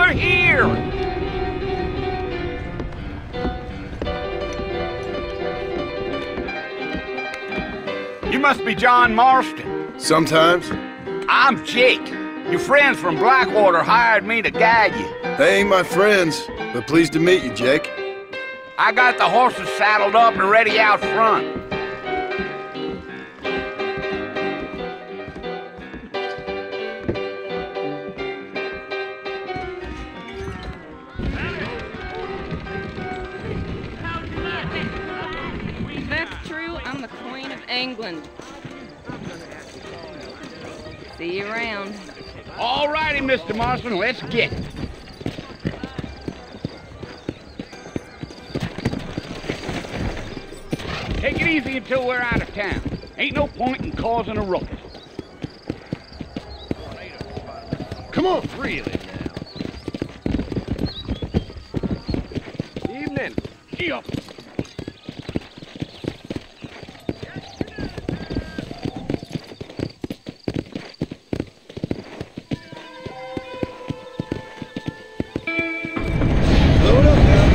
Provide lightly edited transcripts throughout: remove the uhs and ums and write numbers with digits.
We're here! You must be John Marston. Sometimes. I'm Jake. Your friends from Blackwater hired me to guide you. They ain't my friends, but pleased to meet you, Jake. I got the horses saddled up and ready out front. That's true. I'm the Queen of England. See you around. All righty, Mr. Marston, let's get it. Take it easy until we're out of town. Ain't no point in causing a ruckus. Come on. Really now. Evening. Yeah. Load up now.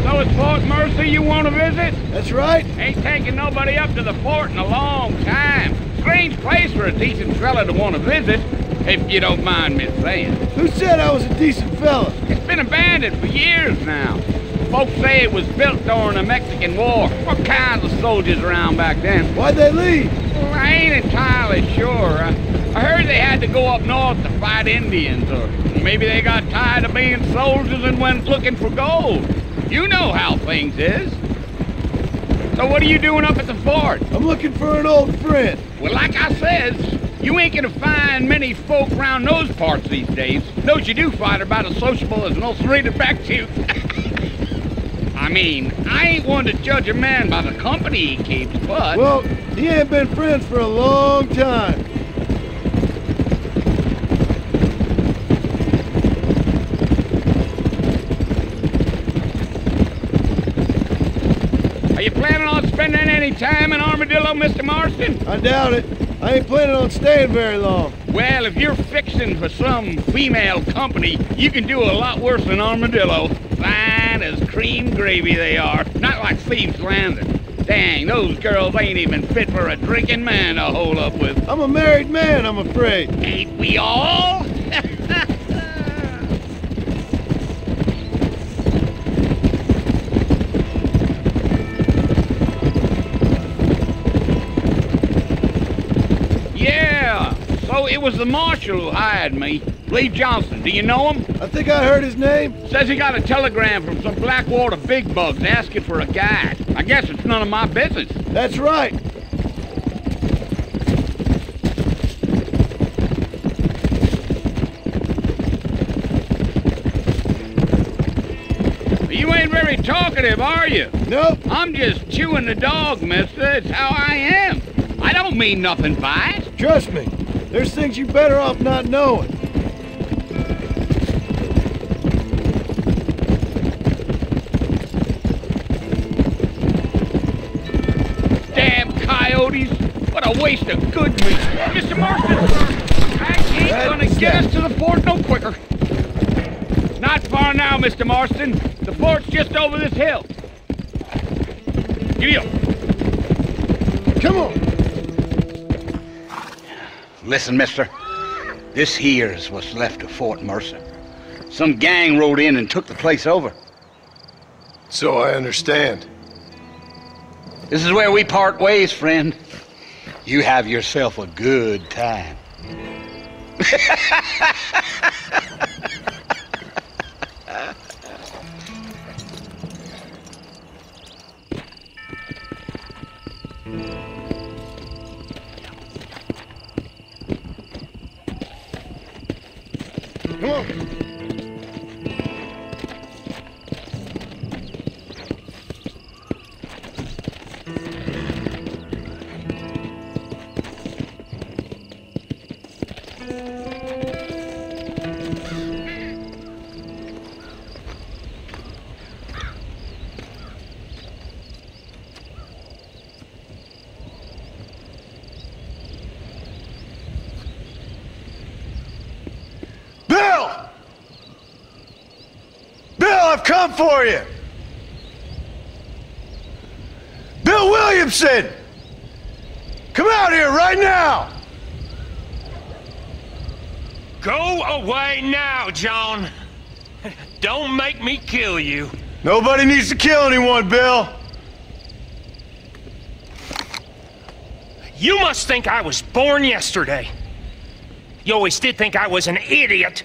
So it's Fort Mercy you want to visit? That's right. Ain't taking nobody up to the fort in a long time. Strange place for a decent fella to want to visit, if you don't mind me saying. Who said I was a decent fella? It's been abandoned for years now. Folks say it was built during the Mexican War. What kinds of soldiers around back then? Why'd they leave? Well, I ain't entirely sure. I heard they had to go up north to fight Indians, or maybe they got tired of being soldiers and went looking for gold. You know how things is. So what are you doing up at the fort? I'm looking for an old friend. Well, like I says, you ain't gonna find many folk around those parts these days. Those you do find are about as sociable as an ulcerated back tooth. I mean, I ain't one to judge a man by the company he keeps, but... Well, he ain't been friends for a long time. Are you planning on spending any time in Armadillo, Mr. Marston? I doubt it. I ain't planning on staying very long. Well, if you're fixing for some female company, you can do a lot worse than Armadillo. Fine as cream gravy they are. Not like Thieves Landing. Dang, those girls ain't even fit for a drinking man to hold up with. I'm a married man, I'm afraid. Ain't we all? Yeah, so it was the marshal who hired me. Lee Johnson, do you know him? I think I heard his name. Says he got a telegram from some Blackwater big bugs asking for a guide. I guess it's none of my business. That's right. You ain't very talkative, are you? Nope. I'm just chewing the dog, mister. It's how I am. I don't mean nothing by it. Trust me. There's things you're better off not knowing. Damn coyotes. What a waste of good meat. Mr. Marston, I ain't gonna get us to the fort no quicker. Not far now, Mr. Marston. The fort's just over this hill. Giddy up. Come on. Listen, mister. This here's what's left of Fort Mercer. Some gang rode in and took the place over. So I understand. This is where we part ways, friend. You have yourself a good time. Come on. I've come for you! Bill Williamson! Come out here right now! Go away now, John. Don't make me kill you. Nobody needs to kill anyone, Bill. You must think I was born yesterday. You always did think I was an idiot.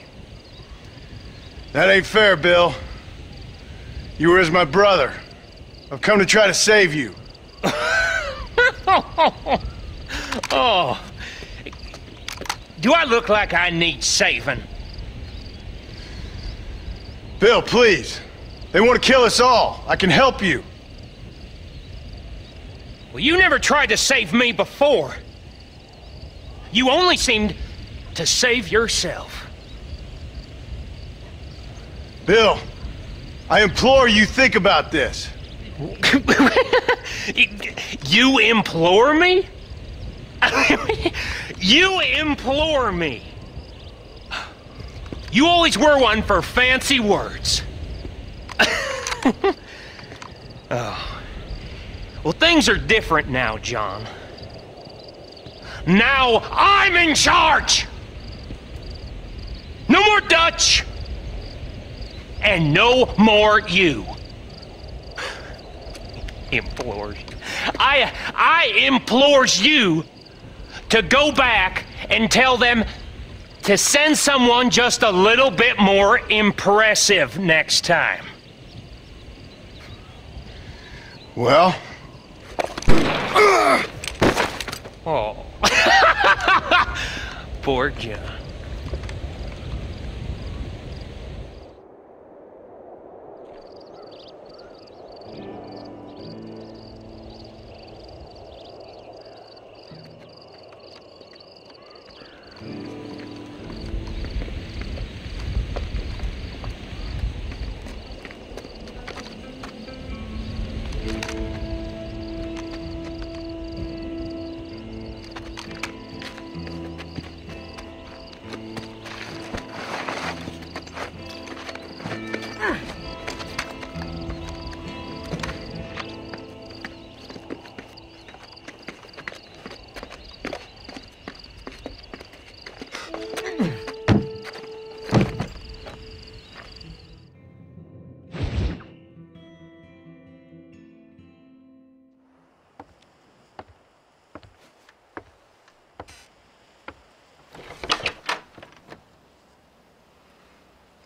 That ain't fair, Bill. You were as my brother. I've come to try to save you. Oh. Do I look like I need saving? Bill, please. They want to kill us all. I can help you. Well, you never tried to save me before. You only seemed to save yourself. Bill, I implore you, think about this. You implore me? You implore me. You always were one for fancy words. Oh. Well, things are different now, John. Now I'm in charge! No more Dutch! And no more you. Implores. I implores you to go back and tell them to send someone just a little bit more impressive next time. Well? Oh. Poor John.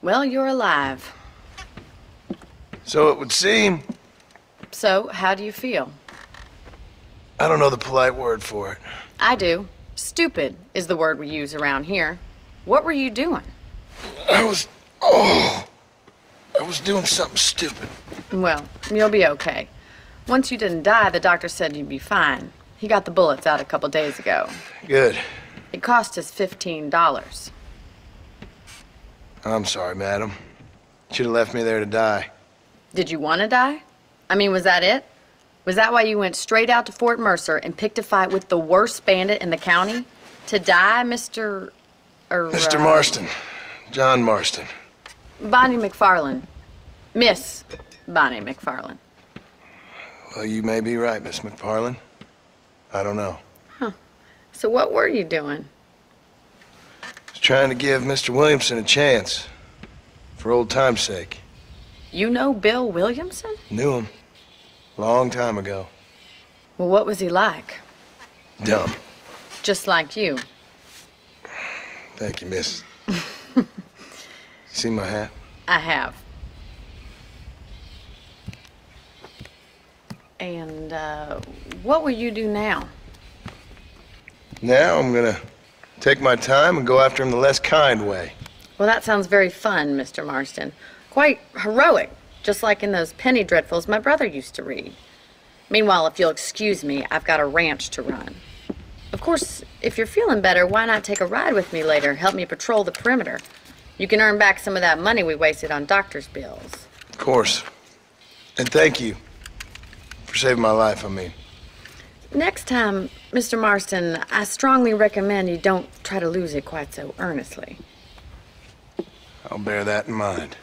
Well, you're alive. So it would seem. So, how do you feel? I don't know the polite word for it. I do. Stupid is the word we use around here. What were you doing? I was doing something stupid. Well, you'll be okay. Once you didn't die, the doctor said you'd be fine. He got the bullets out a couple days ago. Good. It cost us $15. I'm sorry, madam. Should have left me there to die. Did you want to die? I mean, was that it? Was that why you went straight out to Fort Mercer and picked a fight with the worst bandit in the county? To die, Mr. Mr. Marston. John Marston. Bonnie McFarlane. Miss Bonnie McFarlane. Well, you may be right, Miss McFarlane. I don't know. Huh. So what were you doing? Trying to give Mr. Williamson a chance. For old time's sake. You know Bill Williamson? Knew him. Long time ago. Well, what was he like? Dumb. Just like you. Thank you, miss. See my hat? I have. And, what will you do now? Now I'm gonna take my time and go after him the less kind way. Well, that sounds very fun, Mr. Marston. Quite heroic, just like in those penny dreadfuls my brother used to read. Meanwhile, if you'll excuse me, I've got a ranch to run. Of course, if you're feeling better, why not take a ride with me later? Help me patrol the perimeter. You can earn back some of that money we wasted on doctor's bills. Of course. And thank you for saving my life, I mean. Next time, Mr. Marston, I strongly recommend you don't try to lose it quite so earnestly. I'll bear that in mind.